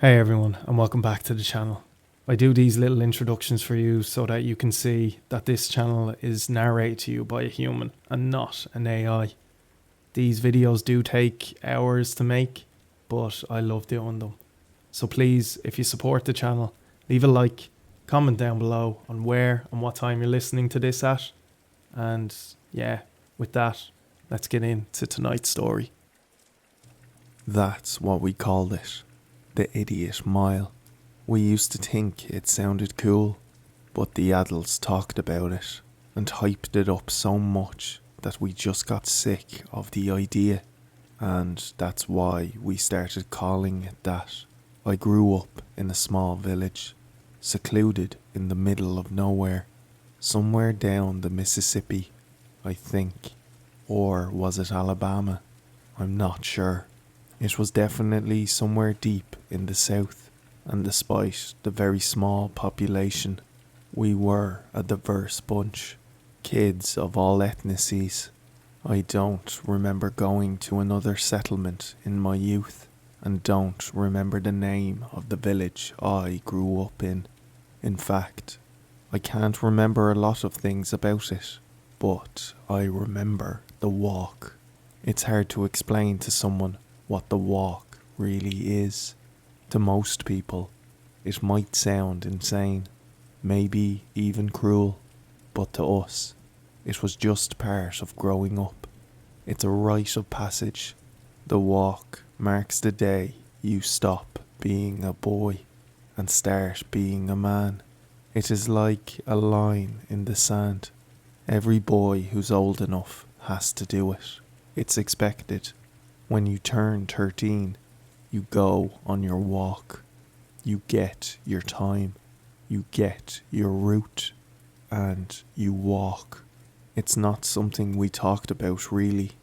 Hey everyone, and welcome back to the channel. I do these little introductions for you so that you can see that this channel is narrated to you by a human and not an AI. These videos do take hours to make, but I love doing them. So please, if you support the channel, leave a like, comment down below on where and what time you're listening to this at. And yeah, with that, let's get into tonight's story. That's what we called it. The Idiot Mile. We used to think it sounded cool, but the adults talked about it and hyped it up so much that we just got sick of the idea, and that's why we started calling it that. I grew up in a small village, secluded in the middle of nowhere, somewhere down the Mississippi, I think. Or was it Alabama? I'm not sure. It was definitely somewhere deep in the south, and despite the very small population, we were a diverse bunch, kids of all ethnicities. I don't remember going to another settlement in my youth, and don't remember the name of the village I grew up in. In fact, I can't remember a lot of things about it, but I remember the walk. It's hard to explain to someone what the walk really is. To most people, it might sound insane, maybe even cruel, but to us, it was just part of growing up. It's a rite of passage. The walk marks the day you stop being a boy and start being a man. It is like a line in the sand. Every boy who's old enough has to do it. It's expected. When you turn 13, you go on your walk. You get your time. You get your route. And you walk. It's not something we talked about really,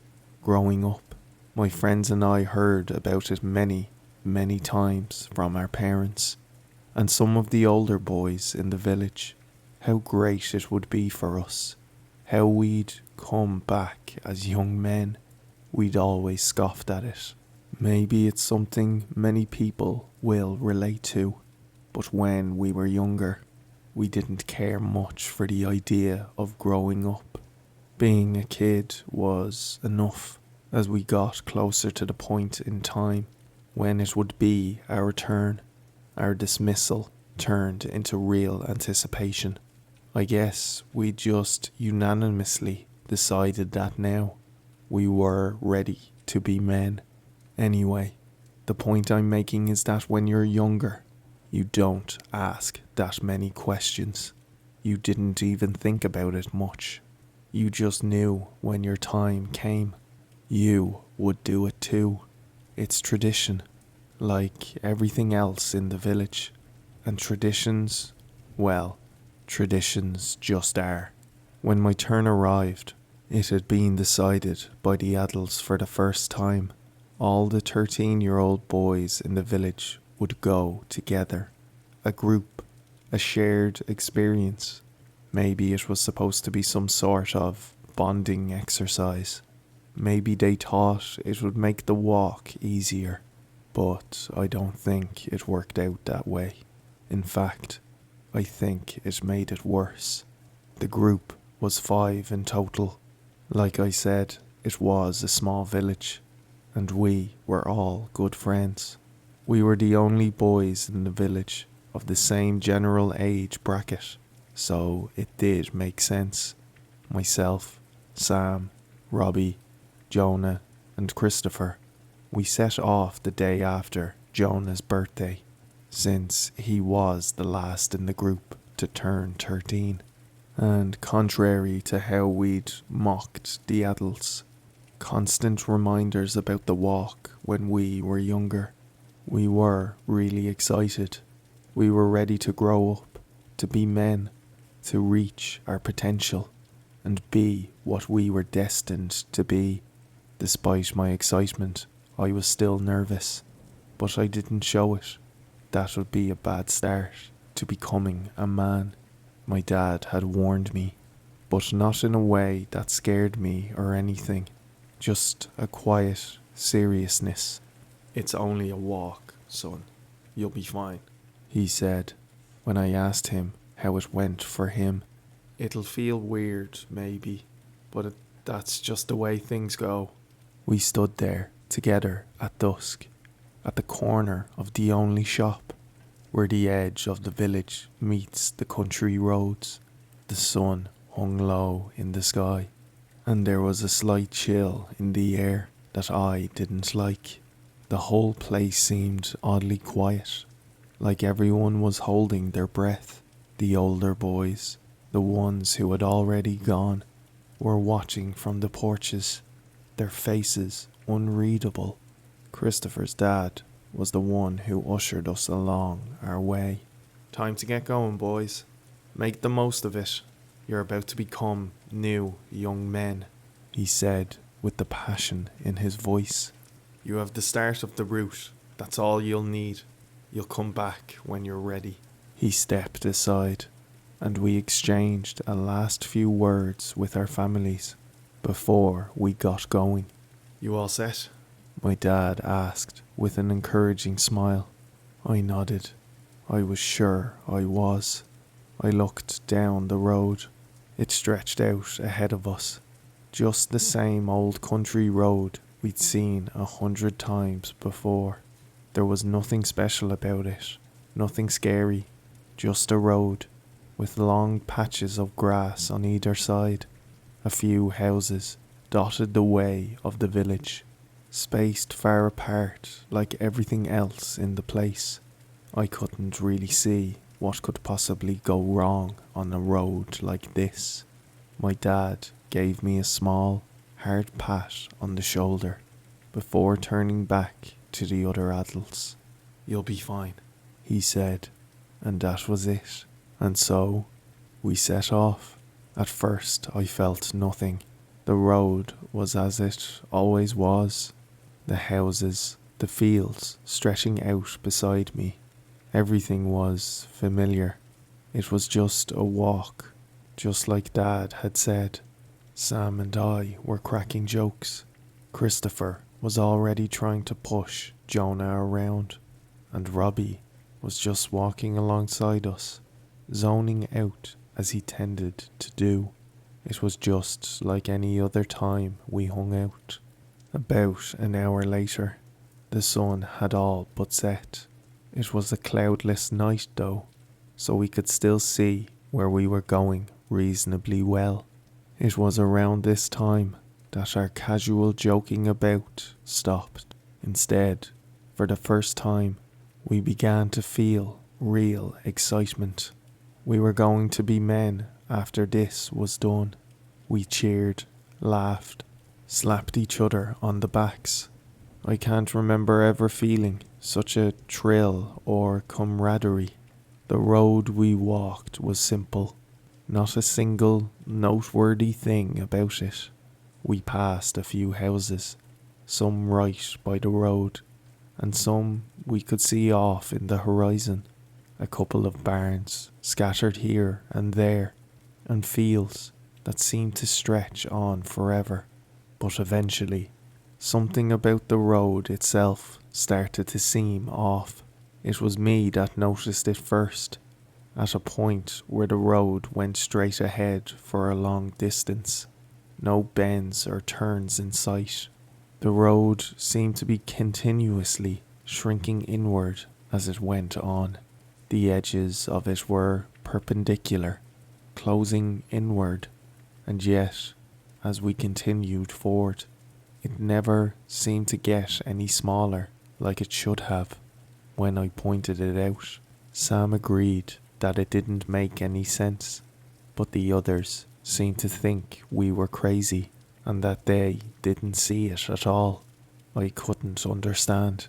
growing up. My friends and I heard about it many, many times from our parents, and some of the older boys in the village. How great it would be for us. How we'd come back as young men. We'd always scoffed at it. Maybe it's something many people will relate to, but when we were younger, we didn't care much for the idea of growing up. Being a kid was enough. As we got closer to the point in time when it would be our turn, our dismissal turned into real anticipation. I guess we just unanimously decided that now. We were ready to be men. Anyway, the point I'm making is that when you're younger, you don't ask that many questions. You didn't even think about it much. You just knew when your time came, you would do it too. It's tradition, like everything else in the village. And traditions, well, traditions just are. When my turn arrived, it had been decided by the adults for the first time. All the 13-year-old boys in the village would go together. A group, a shared experience. Maybe it was supposed to be some sort of bonding exercise. Maybe they thought it would make the walk easier, but I don't think it worked out that way. In fact, I think it made it worse. The group was 5 in total. Like I said, it was a small village, and we were all good friends. We were the only boys in the village of the same general age bracket, so it did make sense. Myself, Sam, Robbie, Jonah, and Christopher. We set off the day after Jonah's birthday, since he was the last in the group to turn 13. And contrary to how we'd mocked the adults, constant reminders about the walk when we were younger, we were really excited. We were ready to grow up, to be men, to reach our potential, and be what we were destined to be. Despite my excitement, I was still nervous, but I didn't show it. That would be a bad start to becoming a man. My dad had warned me, but not in a way that scared me or anything. Just a quiet seriousness. It's only a walk, son. You'll be fine, he said, when I asked him how it went for him. It'll feel weird, maybe, but that's just the way things go. We stood there, together at dusk, at the corner of the only shop, where the edge of the village meets the country roads. The sun hung low in the sky, and there was a slight chill in the air that I didn't like. The whole place seemed oddly quiet, like everyone was holding their breath. The older boys, the ones who had already gone, were watching from the porches, their faces unreadable. Christopher's dad was the one who ushered us along our way. Time to get going, boys. Make the most of it. You're about to become new young men, he said with the passion in his voice. You have the start of the route. That's all you'll need. You'll come back when you're ready. He stepped aside, and we exchanged a last few words with our families before we got going. You all set? My dad asked with an encouraging smile. I nodded. I was sure I was. I looked down the road. It stretched out ahead of us. Just the same old country road we'd seen 100 times before. There was nothing special about it, nothing scary, just a road with long patches of grass on either side. A few houses dotted the way of the village, spaced far apart like everything else in the place. I couldn't really see what could possibly go wrong on a road like this. My dad gave me a small, hard pat on the shoulder before turning back to the other adults. You'll be fine, he said, and that was it. And so we set off. At first I felt nothing. The road was as it always was. The houses, the fields stretching out beside me. Everything was familiar. It was just a walk, just like Dad had said. Sam and I were cracking jokes. Christopher was already trying to push Jonah around, and Robbie was just walking alongside us, zoning out as he tended to do. It was just like any other time we hung out. About an hour later, the sun had all but set. It was a cloudless night though, so we could still see where we were going reasonably well. It was around this time that our casual joking about stopped. Instead, for the first time, we began to feel real excitement. We were going to be men after this was done. We cheered, laughed, slapped each other on the backs. I can't remember ever feeling such a thrill or camaraderie. The road we walked was simple, not a single noteworthy thing about it. We passed a few houses, some right by the road, and some we could see off in the horizon. A couple of barns scattered here and there, and fields that seemed to stretch on forever. But eventually, something about the road itself started to seem off. It was me that noticed it first, at a point where the road went straight ahead for a long distance. No bends or turns in sight. The road seemed to be continuously shrinking inward as it went on. The edges of it were perpendicular, closing inward, and yet, as we continued forward, it never seemed to get any smaller like it should have. When I pointed it out, Sam agreed that it didn't make any sense, but the others seemed to think we were crazy and that they didn't see it at all. I couldn't understand.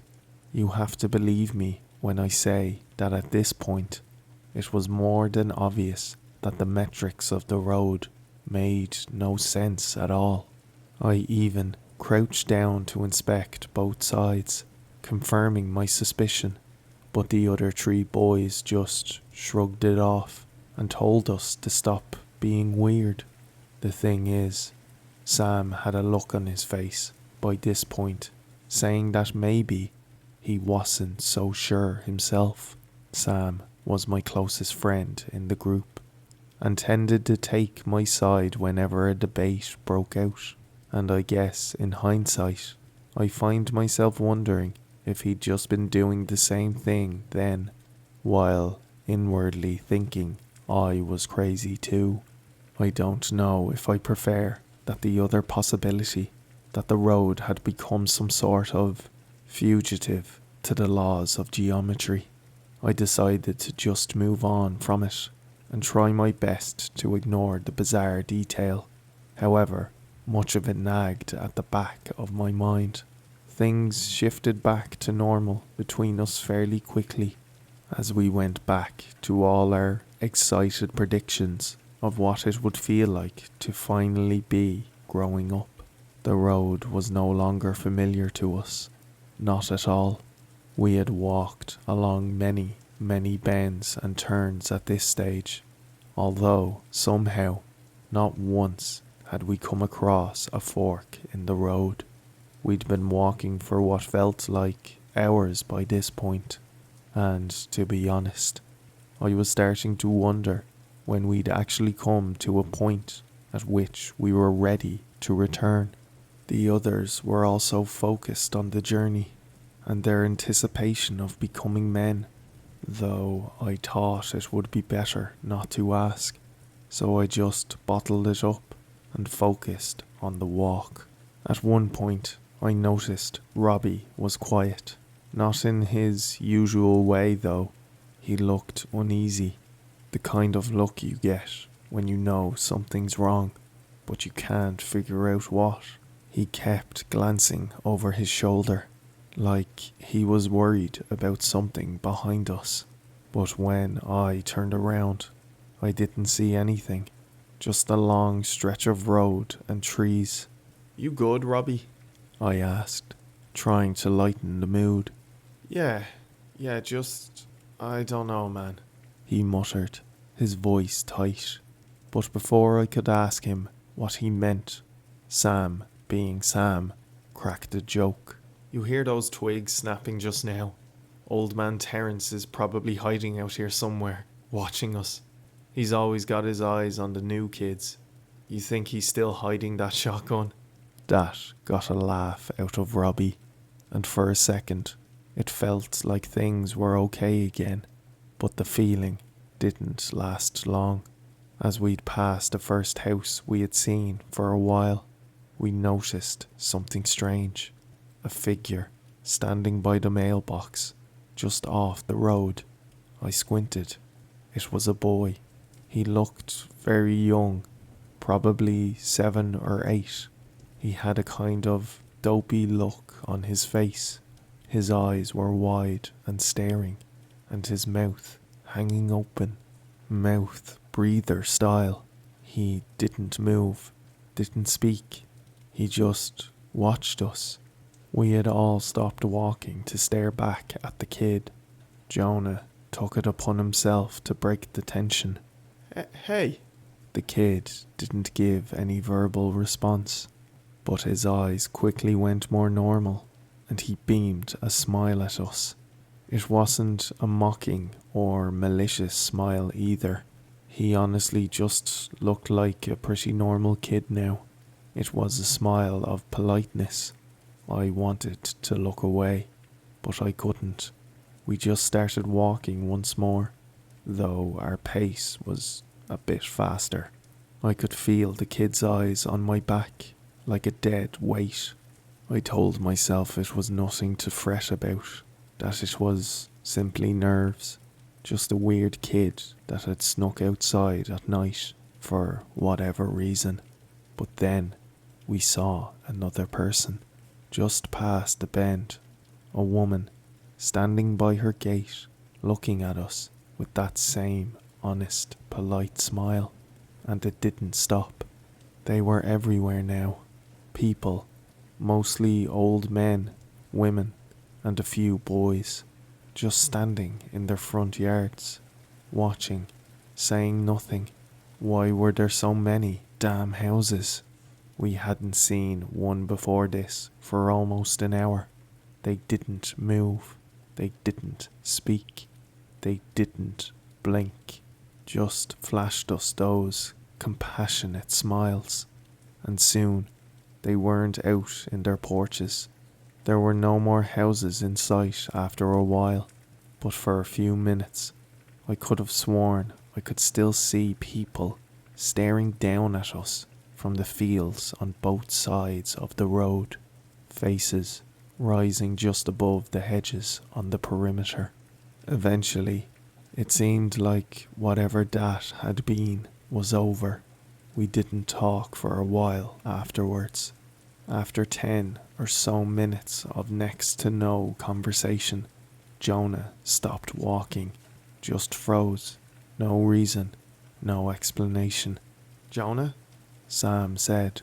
You have to believe me when I say that at this point, it was more than obvious that the metrics of the road made no sense at all. I even crouched down to inspect both sides, confirming my suspicion, but the other 3 boys just shrugged it off and told us to stop being weird. The thing is, Sam had a look on his face by this point, saying that maybe he wasn't so sure himself. Sam was my closest friend in the group and tended to take my side whenever a debate broke out, and I guess in hindsight I find myself wondering if he'd just been doing the same thing then, while inwardly thinking I was crazy too. I don't know if I prefer that the other possibility, that the road had become some sort of fugitive to the laws of geometry. I decided to just move on from it and try my best to ignore the bizarre detail. However, much of it nagged at the back of my mind. Things shifted back to normal between us fairly quickly as we went back to all our excited predictions of what it would feel like to finally be growing up. The road was no longer familiar to us, not at all. We had walked along many, many bends and turns at this stage, although somehow not once had we come across a fork in the road. We'd been walking for what felt like hours by this point, and to be honest, I was starting to wonder when we'd actually come to a point at which we were ready to return. The others were also focused on the journey and their anticipation of becoming men, though I thought it would be better not to ask, so I just bottled it up and focused on the walk. At one point, I noticed Robbie was quiet. Not in his usual way though. He looked uneasy. The kind of look you get when you know something's wrong, but you can't figure out what. He kept glancing over his shoulder, like he was worried about something behind us. But when I turned around, I didn't see anything. Just a long stretch of road and trees. "You good, Robbie?" I asked, trying to lighten the mood. Yeah, just, I don't know, man," he muttered, his voice tight. But before I could ask him what he meant, Sam, being Sam, cracked a joke. "You hear those twigs snapping just now? Old man Terence is probably hiding out here somewhere, watching us. He's always got his eyes on the new kids. You think he's still hiding that shotgun?" That got a laugh out of Robbie, and for a second it felt like things were okay again, but the feeling didn't last long. As we'd passed the first house we had seen for a while, we noticed something strange. A figure standing by the mailbox, just off the road. I squinted. It was a boy. He looked very young, probably 7 or 8. He had a kind of dopey look on his face. His eyes were wide and staring, and his mouth hanging open, mouth breather style. He didn't move, didn't speak. He just watched us. We had all stopped walking to stare back at the kid. Jonah took it upon himself to break the tension. Hey! The kid didn't give any verbal response, but his eyes quickly went more normal, and he beamed a smile at us. It wasn't a mocking or malicious smile either. He honestly just looked like a pretty normal kid now. It was a smile of politeness. I wanted to look away, but I couldn't. We just started walking once more, though our pace was a bit faster. I could feel the kid's eyes on my back, like a dead weight. I told myself it was nothing to fret about, that it was simply nerves, just a weird kid that had snuck outside at night for whatever reason. But then we saw another person, just past the bend, a woman, standing by her gate, looking at us with that same honest, polite smile, and it didn't stop. They were everywhere now. People, mostly old men, women, and a few boys, just standing in their front yards, watching, saying nothing. Why were there so many damn houses? We hadn't seen one before this for almost an hour. They didn't move. They didn't speak. They didn't blink. Just flashed us those compassionate smiles. And soon they weren't out in their porches. There were no more houses in sight after a while, but for a few minutes I could have sworn I could still see people staring down at us from the fields on both sides of the road, faces rising just above the hedges on the perimeter. Eventually, it seemed like whatever that had been was over. We didn't talk for a while afterwards. After 10 or so minutes of next to no conversation, Jonah stopped walking, just froze. No reason, no explanation. "Jonah?" Sam said,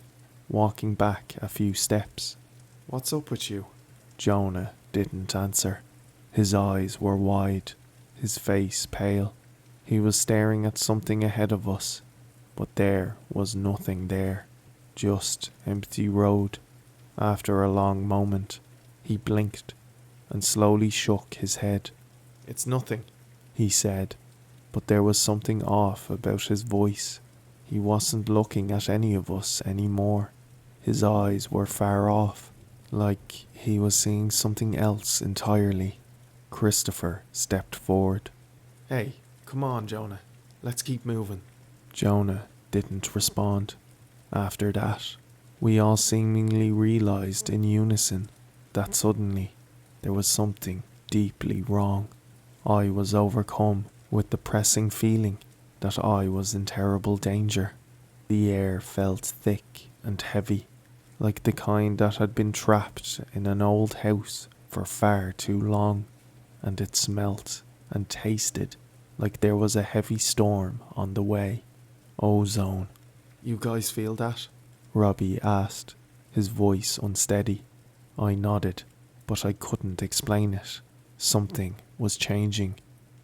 walking back a few steps. "What's up with you?" Jonah didn't answer. His eyes were wide, his face pale. He was staring at something ahead of us, but there was nothing there, just empty road. After a long moment, he blinked and slowly shook his head. "It's nothing," he said, but there was something off about his voice. He wasn't looking at any of us anymore. His eyes were far off, like he was seeing something else entirely. Christopher stepped forward. "Hey, come on, Jonah. Let's keep moving." Jonah didn't respond. After that, we all seemingly realized in unison that suddenly there was something deeply wrong. I was overcome with the pressing feeling that I was in terrible danger. The air felt thick and heavy, like the kind that had been trapped in an old house for far too long, and it smelt and tasted like there was a heavy storm on the way. "Ozone. You guys feel that?" Robbie asked, his voice unsteady. I nodded, but I couldn't explain it. Something was changing.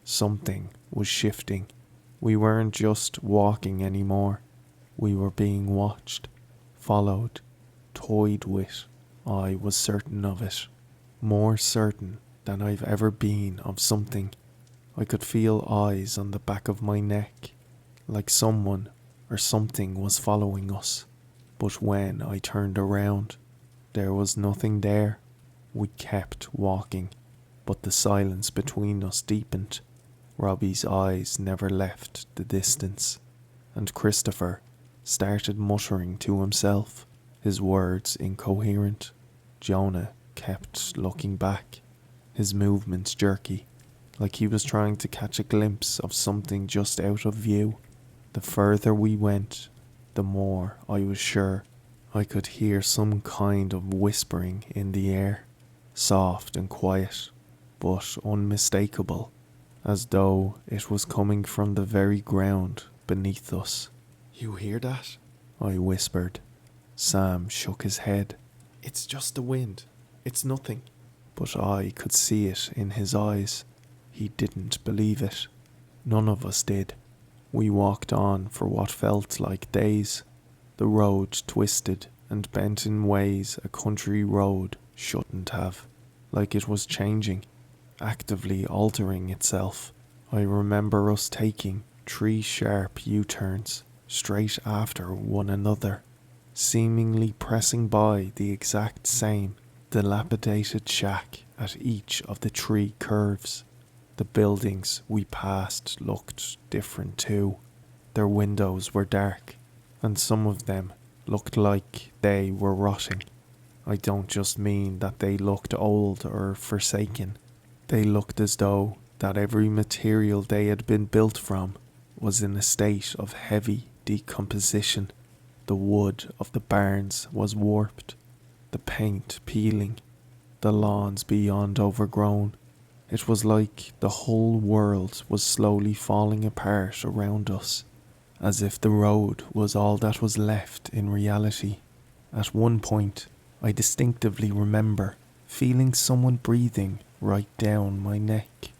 Something was shifting. We weren't just walking anymore. We were being watched, followed, toyed with. I was certain of it. More certain than I've ever been of something. I could feel eyes on the back of my neck, like someone or something was following us. But when I turned around, there was nothing there. We kept walking, but the silence between us deepened. Robbie's eyes never left the distance, and Christopher started muttering to himself, his words incoherent. Jonah kept looking back, his movements jerky, like he was trying to catch a glimpse of something just out of view. The further we went, the more I was sure I could hear some kind of whispering in the air, soft and quiet, but unmistakable, as though it was coming from the very ground beneath us. "You hear that?" I whispered. Sam shook his head. "It's just the wind. It's nothing." But I could see it in his eyes. He didn't believe it. None of us did. We walked on for what felt like days. The road twisted and bent in ways a country road shouldn't have, like it was changing, actively altering itself. I remember us taking 3 sharp U-turns straight after one another, seemingly pressing by the exact same dilapidated shack at each of the 3 curves. The buildings we passed looked different too. Their windows were dark, and some of them looked like they were rotting. I don't just mean that they looked old or forsaken. They looked as though that every material they had been built from was in a state of heavy decomposition. The wood of the barns was warped, the paint peeling, the lawns beyond overgrown. It was like the whole world was slowly falling apart around us, as if the road was all that was left in reality. At one point, I distinctively remember feeling someone breathing right down my neck,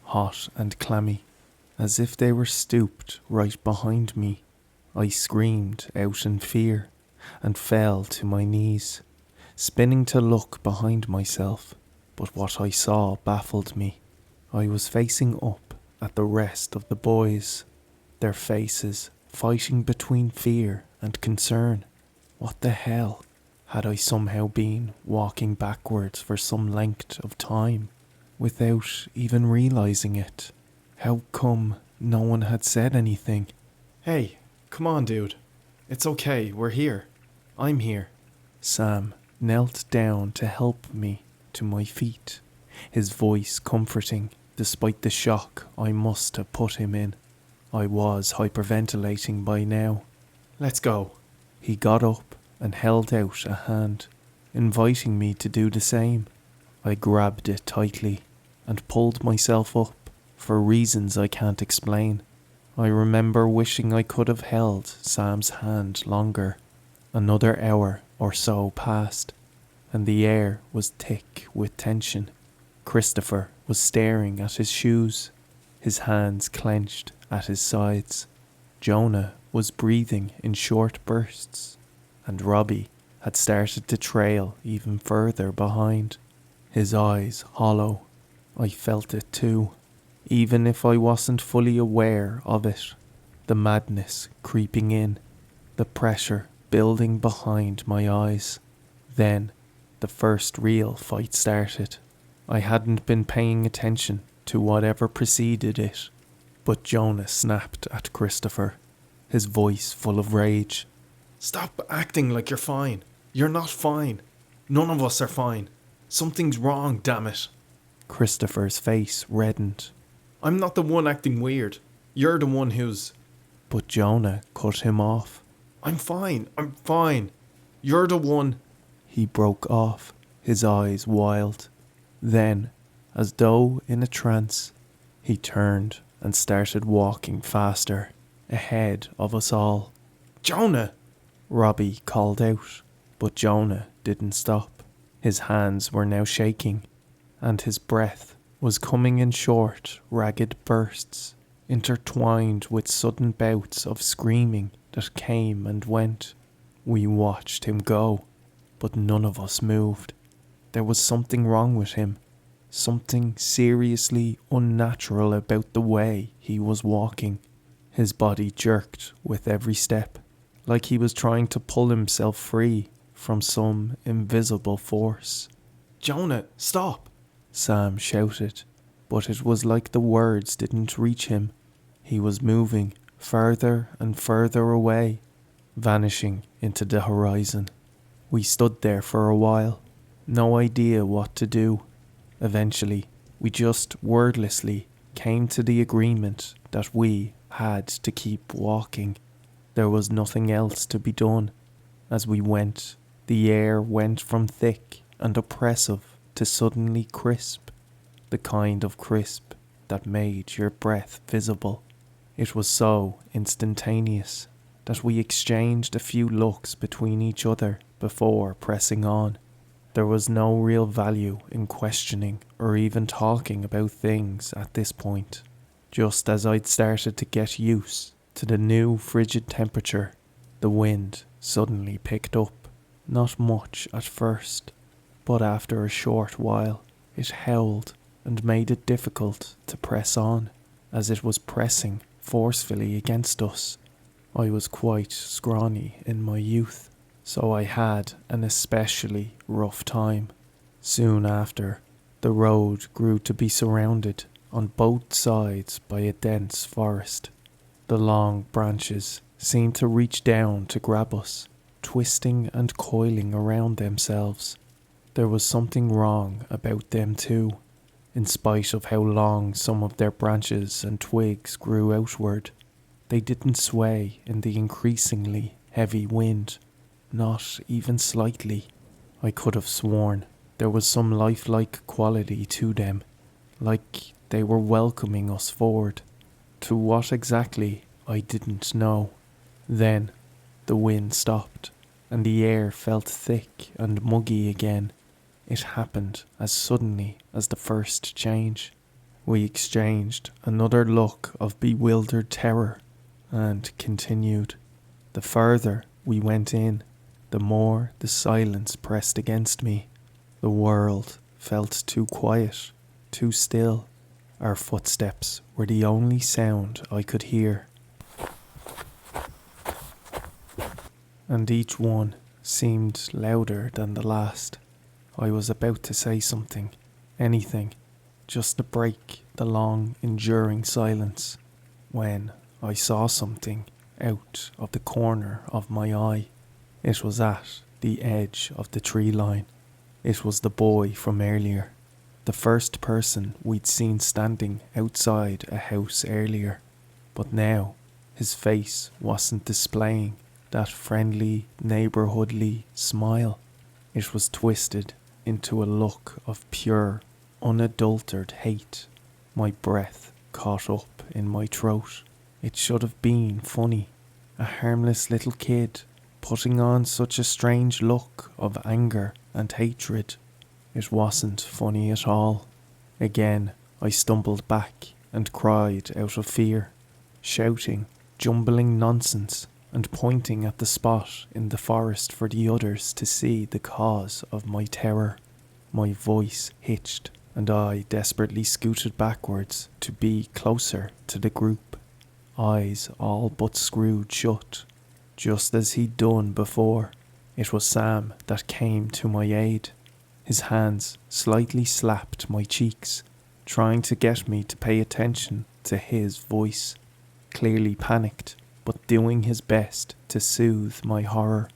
hot and clammy, as if they were stooped right behind me. I screamed out in fear and fell to my knees, spinning to look behind myself. but what I saw baffled me. I was facing up at the rest of the boys, their faces fighting between fear and concern. What the hell? Had I somehow been walking backwards for some length of time without even realizing it? How come no one had said anything? Hey, come on, dude. It's okay, we're here. I'm here. Sam knelt down to help me to my feet, his voice comforting despite the shock I must have put him in. I was hyperventilating by now. Let's go. He got up and held out a hand, inviting me to do the same. I grabbed it tightly and pulled myself up for reasons I can't explain. I remember wishing I could have held Sam's hand longer. Another hour or so passed, and the air was thick with tension. Christopher was staring at his shoes, his hands clenched at his sides. Jonah was breathing in short bursts, and Robbie had started to trail even further behind, his eyes hollow. I felt it too, even if I wasn't fully aware of it. The madness creeping in, the pressure building behind my eyes. Then the first real fight started. I hadn't been paying attention to whatever preceded it, but Jonah snapped at Christopher, his voice full of rage. Stop acting like you're fine. You're not fine. None of us are fine. Something's wrong, damn it. Christopher's face reddened. I'm not the one acting weird. You're the one who's... But Jonah cut him off. I'm fine. You're the one... He broke off, his eyes wild. Then, as though in a trance, he turned and started walking faster, ahead of us all. Jonah! Robbie called out, but Jonah didn't stop. His hands were now shaking, and his breath was coming in short, ragged bursts, intertwined with sudden bouts of screaming that came and went. We watched him go, but none of us moved. There was something wrong with him, something seriously unnatural about the way he was walking. His body jerked with every step, like he was trying to pull himself free from some invisible force. Jonah, stop! Sam shouted, but it was like the words didn't reach him. He was moving further and further away, vanishing into the horizon. We stood there for a while, no idea what to do. Eventually, we just wordlessly came to the agreement that we had to keep walking. There was nothing else to be done. As we went, the air went from thick and oppressive to suddenly crisp, the kind of crisp that made your breath visible. It was so instantaneous that we exchanged a few looks between each other before pressing on. There was no real value in questioning or even talking about things at this point. Just as I'd started to get used to the new frigid temperature, the wind suddenly picked up. Not much at first, but after a short while it howled and made it difficult to press on, as it was pressing forcefully against us. I was quite scrawny in my youth, so I had an especially rough time. Soon after, the road grew to be surrounded on both sides by a dense forest. The long branches seemed to reach down to grab us, twisting and coiling around themselves. There was something wrong about them too. In spite of how long some of their branches and twigs grew outward, they didn't sway in the increasingly heavy wind, not even slightly. I could have sworn there was some lifelike quality to them, like they were welcoming us forward. To what exactly, I didn't know. Then, the wind stopped, and the air felt thick and muggy again. It happened as suddenly as the first change. We exchanged another look of bewildered terror, and continued. The further we went in, the more the silence pressed against me. The world felt too quiet, too still. Our footsteps were the only sound I could hear, and each one seemed louder than the last. I was about to say something, anything, just to break the long, enduring silence, when I saw something out of the corner of my eye. It was at the edge of the tree line. It was the boy from earlier, the first person we'd seen standing outside a house earlier. But now, his face wasn't displaying that friendly, neighbourhoodly smile. It was twisted into a look of pure, unadulterated hate. My breath caught up in my throat. It should have been funny. A harmless little kid putting on such a strange look of anger and hatred. It wasn't funny at all. Again, I stumbled back and cried out of fear, shouting, jumbling nonsense, and pointing at the spot in the forest for the others to see the cause of my terror. My voice hitched, and I desperately scooted backwards to be closer to the group, eyes all but screwed shut, just as he'd done before. It was Sam that came to my aid. His hands slightly slapped my cheeks, trying to get me to pay attention to his voice, clearly panicked, but doing his best to soothe my horror.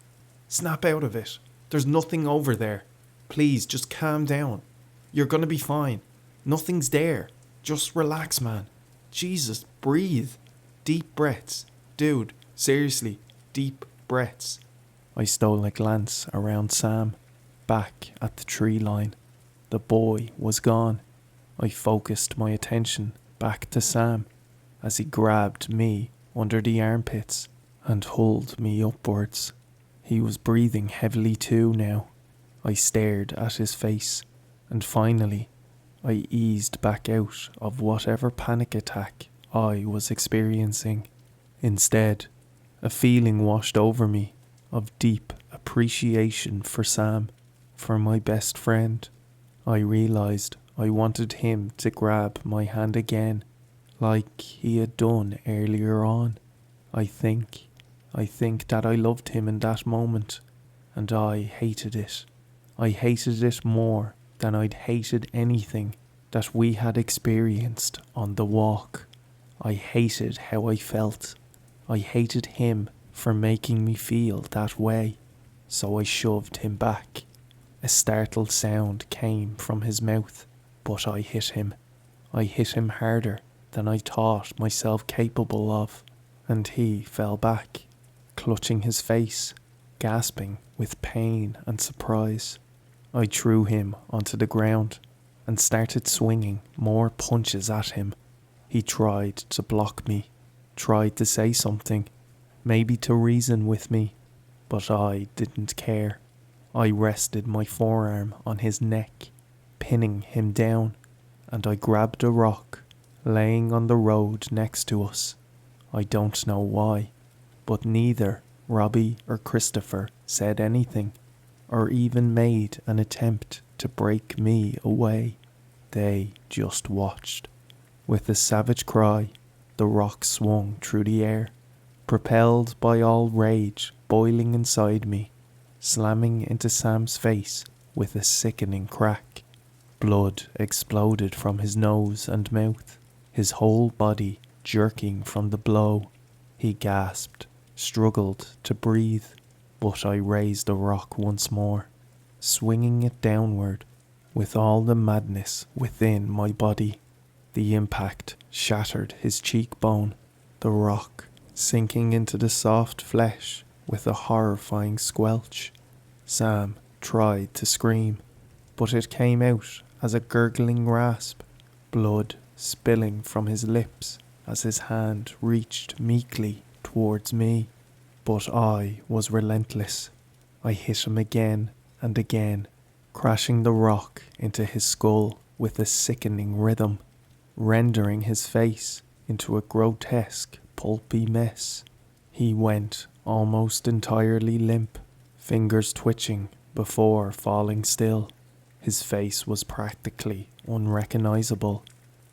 Snap out of it. There's nothing over there. Please, just calm down. You're gonna be fine. Nothing's there. Just relax, man. Jesus, breathe. Deep breaths. Dude, seriously, deep breaths. I stole a glance around Sam, back at the tree line. The boy was gone. I focused my attention back to Sam as he grabbed me under the armpits and hauled me upwards. He was breathing heavily too now. I stared at his face, and finally I eased back out of whatever panic attack I was experiencing. Instead, a feeling washed over me of deep appreciation for Sam, for my best friend. I realized I wanted him to grab my hand again, like he had done earlier on. I think that I loved him in that moment, and I hated it. I hated it more than I'd hated anything that we had experienced on the walk. I hated how I felt. I hated him for making me feel that way. So I shoved him back. A startled sound came from his mouth, but I hit him. I hit him harder than I thought myself capable of, and he fell back, clutching his face, gasping with pain and surprise. I threw him onto the ground and started swinging more punches at him. He tried to block me, tried to say something, maybe to reason with me, but I didn't care. I rested my forearm on his neck, pinning him down, and I grabbed a rock laying on the road next to us. I don't know why, but neither Robbie or Christopher said anything, or even made an attempt to break me away. They just watched. With a savage cry, the rock swung through the air, propelled by all rage boiling inside me, slamming into Sam's face with a sickening crack. Blood exploded from his nose and mouth, his whole body jerking from the blow. He gasped, struggled to breathe, but I raised the rock once more, swinging it downward with all the madness within my body. The impact shattered his cheekbone, the rock sinking into the soft flesh with a horrifying squelch. Sam tried to scream, but it came out as a gurgling rasp, blood spilling from his lips as his hand reached meekly towards me. But I was relentless. I hit him again and again, crashing the rock into his skull with a sickening rhythm, rendering his face into a grotesque, pulpy mess. He went almost entirely limp, fingers twitching before falling still. His face was practically unrecognizable,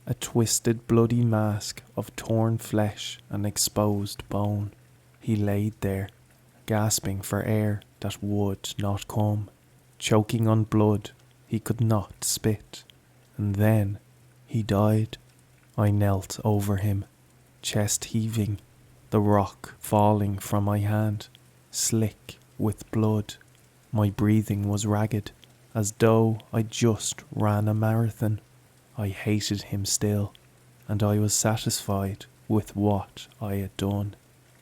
a twisted bloody mask of torn flesh and exposed bone. He laid there, gasping for air that would not come, choking on blood he could not spit. And then he died. I knelt over him, chest heaving, the rock falling from my hand, slick with blood. My breathing was ragged, as though I just ran a marathon. I hated him still, and I was satisfied with what I had done.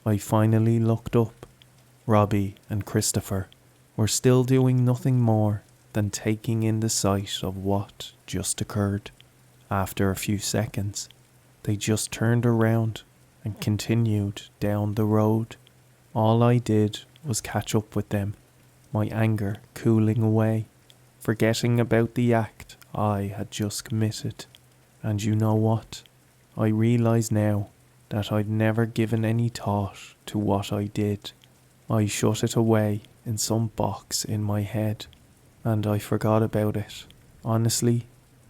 I finally looked up. Robbie and Christopher were still doing nothing more than taking in the sight of what just occurred. After a few seconds, they just turned around and continued down the road. All I did was catch up with them, my anger cooling away, forgetting about the act I had just committed. And you know what? I realise now that I'd never given any thought to what I did. I shut it away in some box in my head, and I forgot about it. Honestly,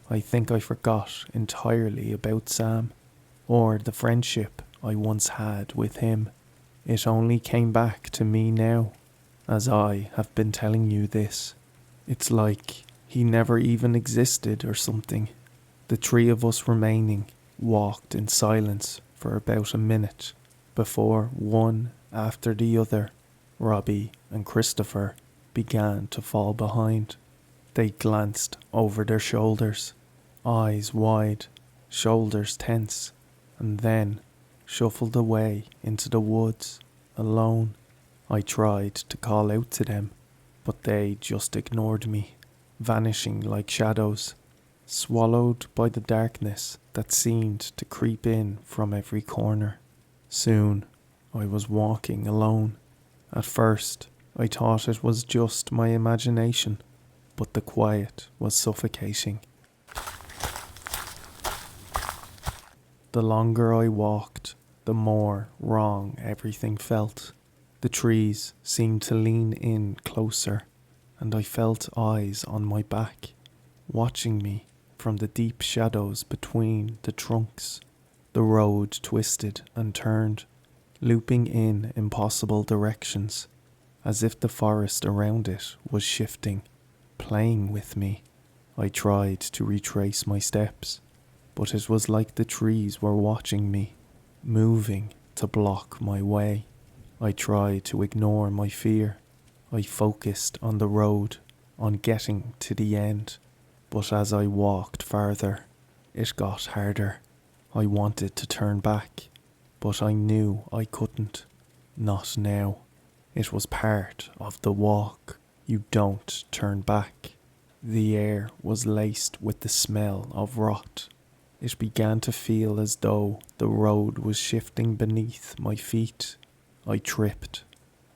I think I forgot entirely about Sam, or the friendship I once had with him. It only came back to me now, as I have been telling you this. It's like he never even existed or something. The three of us remaining walked in silence for about a minute before one after the other, Robbie and Christopher, began to fall behind. They glanced over their shoulders, eyes wide, shoulders tense, and then shuffled away into the woods, alone. I tried to call out to them, but they just ignored me, vanishing like shadows, swallowed by the darkness that seemed to creep in from every corner. Soon, I was walking alone. At first, I thought it was just my imagination, but the quiet was suffocating. The longer I walked, the more wrong everything felt. The trees seemed to lean in closer, and I felt eyes on my back, watching me from the deep shadows between the trunks. The road twisted and turned, looping in impossible directions, as if the forest around it was shifting, playing with me. I tried to retrace my steps, but it was like the trees were watching me, moving to block my way. I tried to ignore my fear. I focused on the road, on getting to the end. But as I walked farther, it got harder. I wanted to turn back, but I knew I couldn't. Not now. It was part of the walk. You don't turn back. The air was laced with the smell of rot. It began to feel as though the road was shifting beneath my feet. I tripped,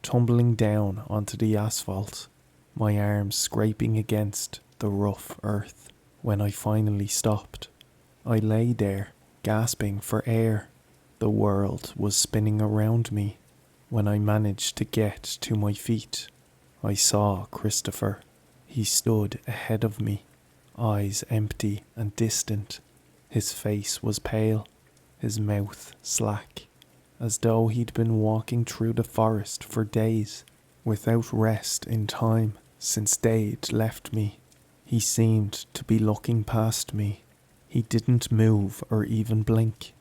tumbling down onto the asphalt, my arms scraping against the rough earth. When I finally stopped, I lay there, gasping for air. The world was spinning around me. When I managed to get to my feet, I saw Christopher. He stood ahead of me, eyes empty and distant. His face was pale, his mouth slack, as though he'd been walking through the forest for days, without rest in time since they'd left me. He seemed to be looking past me. He didn't move or even blink.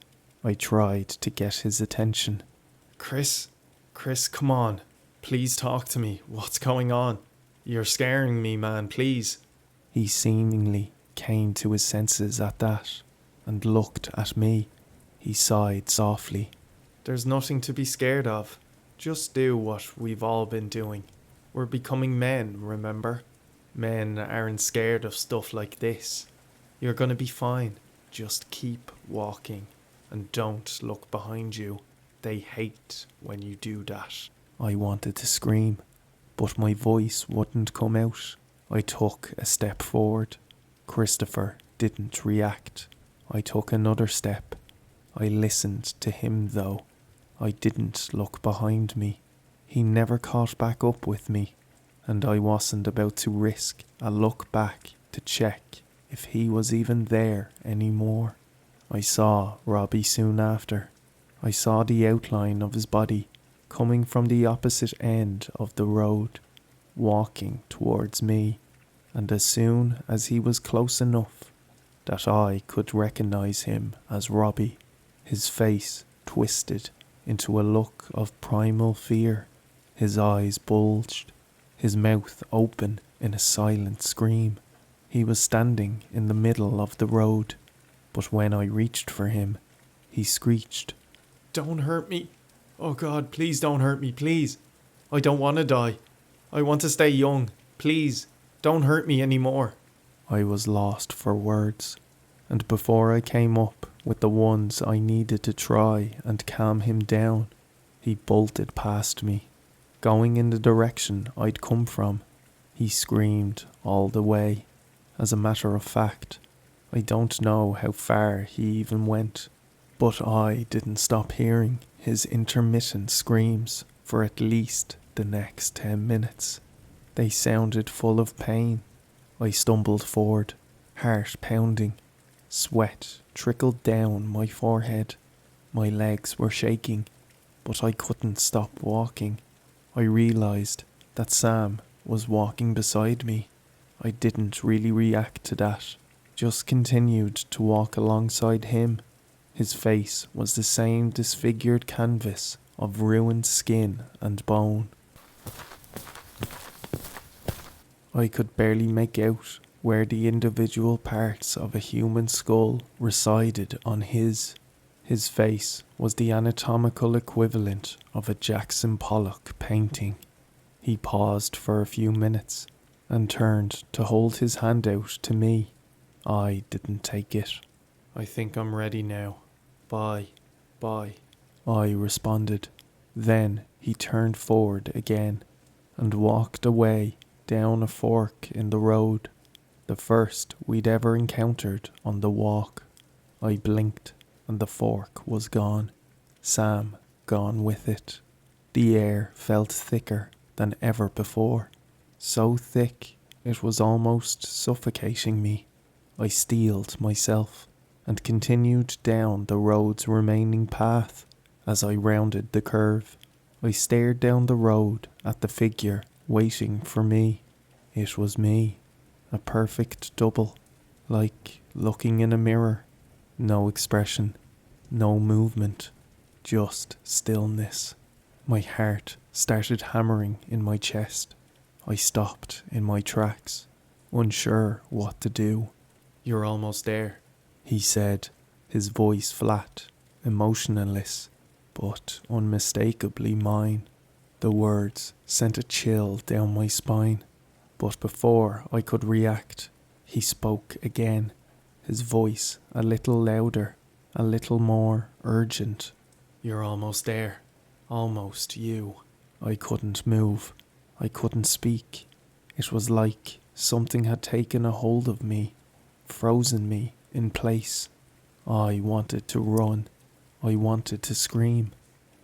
I tried to get his attention. Chris, come on. Please talk to me. What's going on? You're scaring me, man, please. He seemingly came to his senses at that and looked at me. He sighed softly. There's nothing to be scared of. Just do what we've all been doing. We're becoming men, remember? Men aren't scared of stuff like this. You're gonna be fine. Just keep walking and don't look behind you. They hate when you do that. I wanted to scream, but my voice wouldn't come out. I took a step forward. Christopher didn't react. I took another step. I listened to him though. I didn't look behind me. He never caught back up with me, and I wasn't about to risk a look back to to check if he was even there anymore. I saw Robbie soon after. I saw the outline of his body coming from the opposite end of the road, walking towards me, and as soon as he was close enough that I could recognize him as Robbie, his face twisted into a look of primal fear. His eyes bulged, his mouth open in a silent scream. He was standing in the middle of the road, but when I reached for him, he screeched, "Don't hurt me. Oh God, please don't hurt me, please. I don't want to die. I want to stay young. Please, don't hurt me anymore." I was lost for words, and before I came up with the ones I needed to try and calm him down, he bolted past me, going in the direction I'd come from. He screamed all the way. As a matter of fact, I don't know how far he even went, but I didn't stop hearing his intermittent screams for at least the next 10 minutes. They sounded full of pain. I stumbled forward, heart pounding. Sweat trickled down my forehead. My legs were shaking, but I couldn't stop walking. I realized that Sam was walking beside me. I didn't really react to that, just continued to walk alongside him. His face was the same disfigured canvas of ruined skin and bone. I could barely make out where the individual parts of a human skull resided on his. His face was the anatomical equivalent of a Jackson Pollock painting. He paused for a few minutes and turned to hold his hand out to me. I didn't take it. "I think I'm ready now. Bye. Bye." I responded. Then he turned forward again and walked away down a fork in the road, the first we'd ever encountered on the walk. I blinked and the fork was gone. Sam gone with it. The air felt thicker than ever before, so thick it was almost suffocating me. I steeled myself and continued down the road's remaining path. As I rounded the curve, I stared down the road at the figure waiting for me. It was me, a perfect double, like looking in a mirror. No expression, no movement, just stillness. My heart started hammering in my chest. I stopped in my tracks, unsure what to do. "You're almost there," he said, his voice flat, emotionless, but unmistakably mine. The words sent a chill down my spine, but before I could react, he spoke again, his voice a little louder, a little more urgent. "You're almost there. Almost you." I couldn't move. I couldn't speak. It was like something had taken a hold of me, frozen me in place. I wanted to run. I wanted to scream,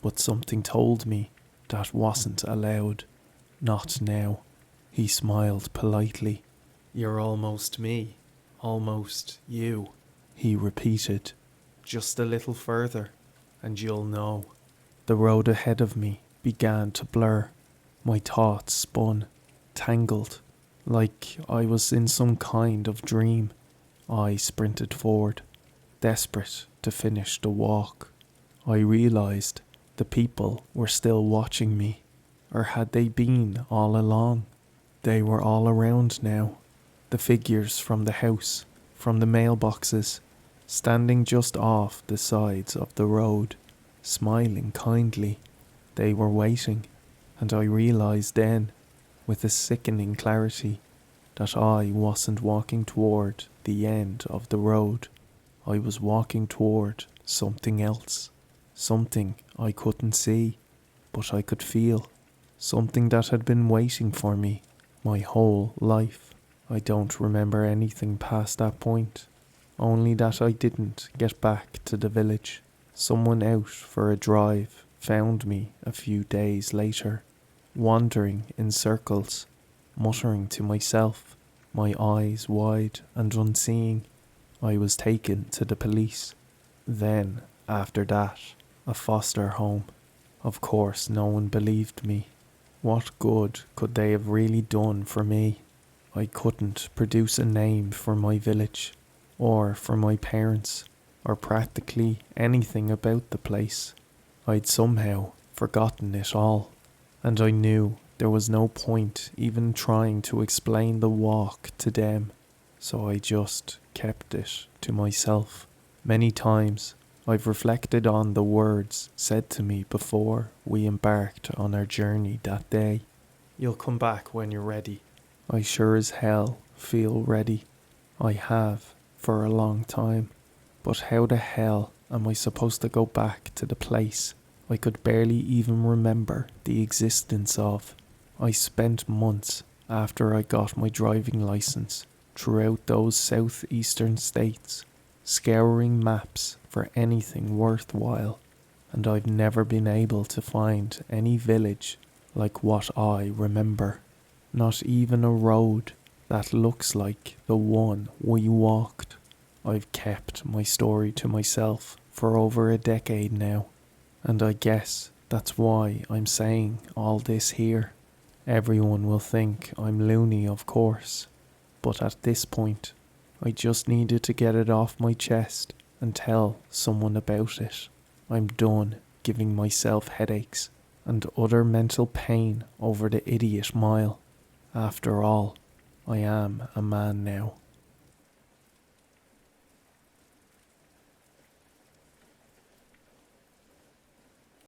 but something told me that wasn't allowed. Not now. He smiled politely. "You're almost me. Almost you." He repeated. "Just a little further, and you'll know." The road ahead of me began to blur. My thoughts spun, tangled, like I was in some kind of dream. I sprinted forward, desperate to finish the walk. I realized the people were still watching me, or had they been all along? They were all around now. The figures from the house, from the mailboxes, standing just off the sides of the road, smiling kindly. They were waiting, and I realized then, with a sickening clarity, that I wasn't walking toward the end of the road. I was walking toward something else. Something I couldn't see, but I could feel. Something that had been waiting for me my whole life. I don't remember anything past that point, only that I didn't get back to the village. Someone out for a drive found me a few days later, wandering in circles, muttering to myself, my eyes wide and unseeing. I was taken to the police. Then, after that, a foster home. Of course, no one believed me. What good could they have really done for me? I couldn't produce a name for my village, or for my parents, or practically anything about the place. I'd somehow forgotten it all, and I knew there was no point even trying to explain the walk to them, so I just kept it to myself. Many times I've reflected on the words said to me before we embarked on our journey that day. You'll come back when you're ready. I sure as hell feel ready. I have for a long time. But how the hell am I supposed to go back to the place I could barely even remember the existence of? I spent months after I got my driving license throughout those southeastern states, scouring maps for anything worthwhile, and I've never been able to find any village like what I remember. Not even a road that looks like the one we walked. I've kept my story to myself for over a decade now, and I guess that's why I'm saying all this here. Everyone will think I'm loony, of course, but at this point, I just needed to get it off my chest and tell someone about it. I'm done giving myself headaches and utter mental pain over the idiot mile. After all, I am a man now.